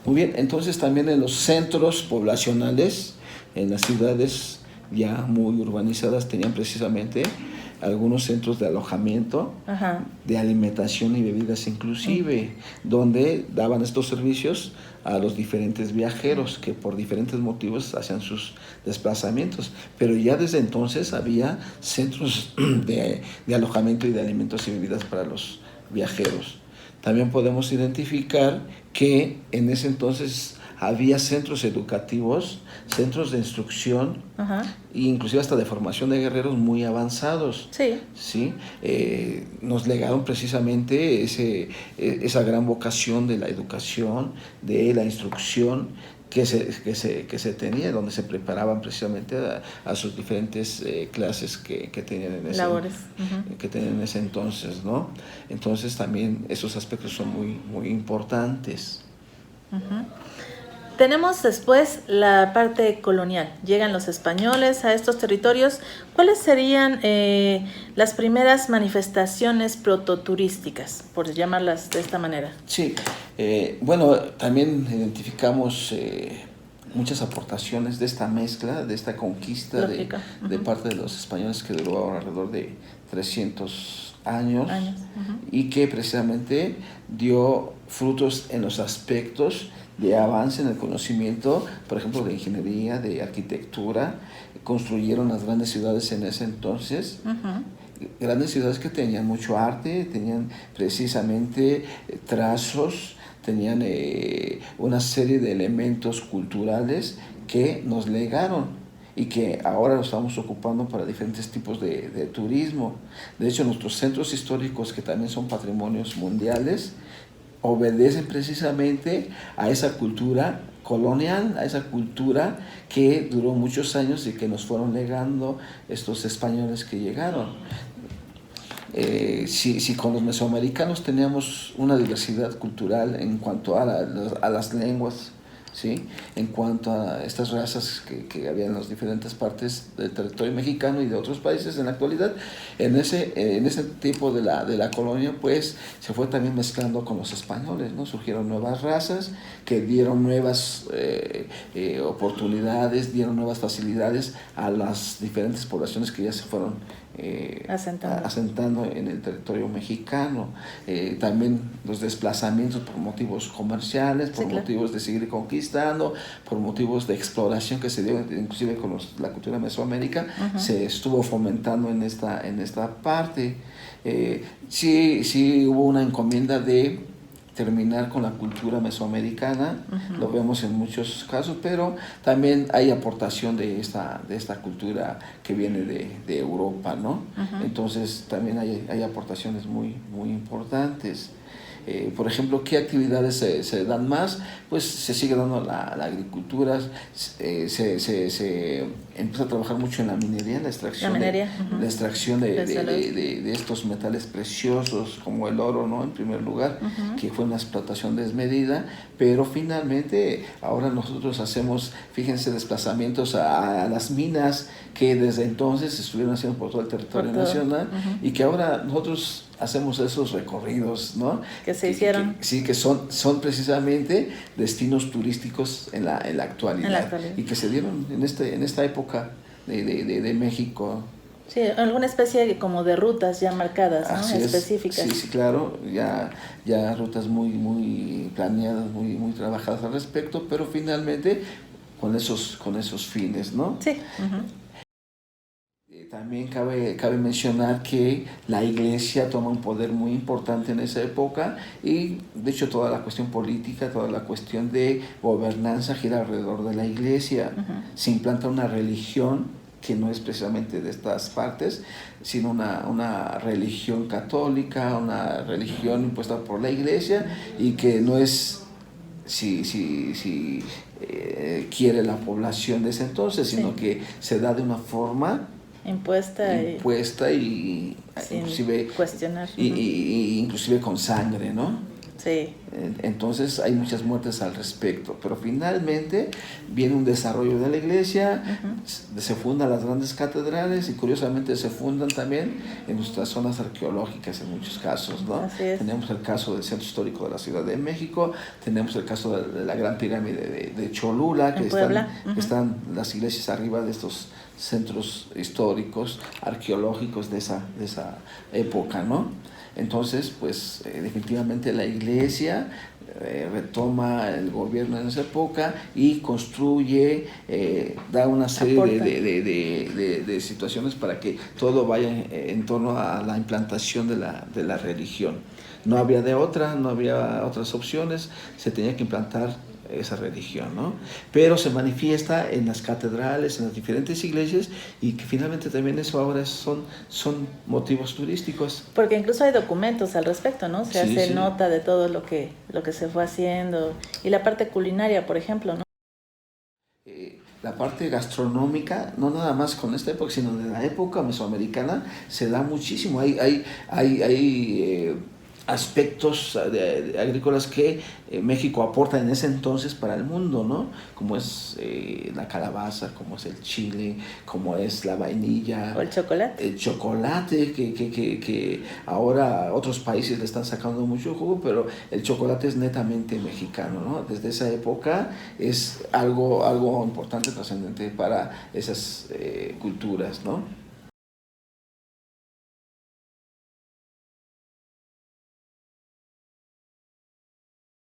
Muy bien, entonces también en los centros poblacionales, en las ciudades ya muy urbanizadas, tenían precisamente algunos centros de alojamiento, Ajá. de alimentación y bebidas inclusive, donde daban estos servicios a los diferentes viajeros que por diferentes motivos hacían sus desplazamientos. Pero ya desde entonces había centros de alojamiento y de alimentos y bebidas para los viajeros. También podemos identificar que en ese entonces había centros educativos, centros de instrucción, Ajá. e inclusive hasta de formación de guerreros muy avanzados. Sí. ¿Sí? Nos legaron precisamente esa gran vocación de la educación, de la instrucción que se tenía, donde se preparaban precisamente a sus diferentes clases que tenían en ese, Labores. Uh-huh. que tenían en ese entonces, ¿no? Entonces también esos aspectos son muy, muy importantes. Uh-huh. Tenemos después la parte colonial. Llegan los españoles a estos territorios. ¿Cuáles serían las primeras manifestaciones prototurísticas, por llamarlas de esta manera? Sí, bueno, también identificamos muchas aportaciones de esta mezcla, de esta conquista de parte de los españoles que duró alrededor de 300 años. Uh-huh. Y que precisamente dio frutos en los aspectos de avance en el conocimiento, por ejemplo, de ingeniería, de arquitectura. Construyeron las grandes ciudades en ese entonces. Uh-huh. Grandes ciudades que tenían mucho arte, tenían precisamente trazos, tenían una serie de elementos culturales que nos legaron y que ahora lo estamos ocupando para diferentes tipos de turismo. De hecho, nuestros centros históricos, que también son patrimonios mundiales, obedecen precisamente a esa cultura colonial, a esa cultura que duró muchos años y que nos fueron legando estos españoles que llegaron. Si con los mesoamericanos teníamos una diversidad cultural en cuanto a las lenguas, ¿sí? En cuanto a estas razas que había en las diferentes partes del territorio mexicano y de otros países en la actualidad, en ese tipo de la colonia, pues se fue también mezclando con los españoles, ¿no? Surgieron nuevas razas que dieron nuevas oportunidades, dieron nuevas facilidades a las diferentes poblaciones que ya se fueron asentando en el territorio mexicano. También los desplazamientos por motivos comerciales, por motivos de seguir conquistando, por motivos de exploración que se dio inclusive con la cultura mesoamérica, uh-huh. Se estuvo fomentando en esta parte. Sí hubo una encomienda de terminar con la cultura mesoamericana, uh-huh. Lo vemos en muchos casos, pero también hay aportación de esta cultura que viene de Europa, ¿no? Uh-huh. Entonces también hay aportaciones muy, muy importantes. Por ejemplo, ¿qué actividades se dan más? Pues se sigue dando la agricultura, se empieza a trabajar mucho en la minería, la extracción, uh-huh. La extracción de estos metales preciosos como el oro, ¿no? En primer lugar, uh-huh. Que fue una explotación desmedida, pero finalmente ahora nosotros hacemos, fíjense, desplazamientos a las minas que desde entonces estuvieron haciendo por todo el territorio nacional, uh-huh. Y que ahora nosotros hacemos esos recorridos, ¿no? Que se hicieron. Que son precisamente destinos turísticos en la actualidad. Y que se dieron en esta época de México. Sí, alguna especie como de rutas ya marcadas, ¿no? Específicas. Sí, claro, ya rutas muy, muy planeadas, muy, muy trabajadas al respecto, pero finalmente con esos fines, ¿no? Sí. Uh-huh. También cabe mencionar que la iglesia toma un poder muy importante en esa época y de hecho toda la cuestión política, toda la cuestión de gobernanza gira alrededor de la iglesia. Uh-huh. Se implanta una religión que no es precisamente de estas partes, sino una religión católica, una religión impuesta por la iglesia y que no es si quiere la población de ese entonces, sino sí. Que se da de una forma impuesta y sin inclusive cuestionar. Y inclusive con sangre, ¿no? Sí. Entonces hay muchas muertes al respecto, pero finalmente viene un desarrollo de la iglesia, se fundan las grandes catedrales y curiosamente se fundan también en nuestras zonas arqueológicas en muchos casos, ¿no? Así es. Tenemos el caso del Centro Histórico de la Ciudad de México, tenemos el caso de la Gran Pirámide de Cholula, que están las iglesias arriba de estos centros históricos, arqueológicos de esa época, ¿no? Entonces, pues definitivamente la iglesia retoma el gobierno en esa época y construye, da una serie de situaciones para que todo vaya en torno a la implantación de la religión. No había no había otras opciones, se tenía que implantar esa religión, ¿no? Pero se manifiesta en las catedrales, en las diferentes iglesias, y que finalmente también eso ahora son motivos turísticos. Porque incluso hay documentos al respecto, ¿no? Se hace nota de todo lo que se fue haciendo, y la parte culinaria, por ejemplo, ¿no? La parte gastronómica, no nada más con esta época, sino de la época mesoamericana, se da muchísimo. Hay aspectos agrícolas que México aporta en ese entonces para el mundo, ¿no? Como es la calabaza, como es el chile, como es la vainilla. O el chocolate. El chocolate, que ahora otros países le están sacando mucho jugo, pero el chocolate es netamente mexicano, ¿no? Desde esa época es algo importante, trascendente para esas culturas, ¿no?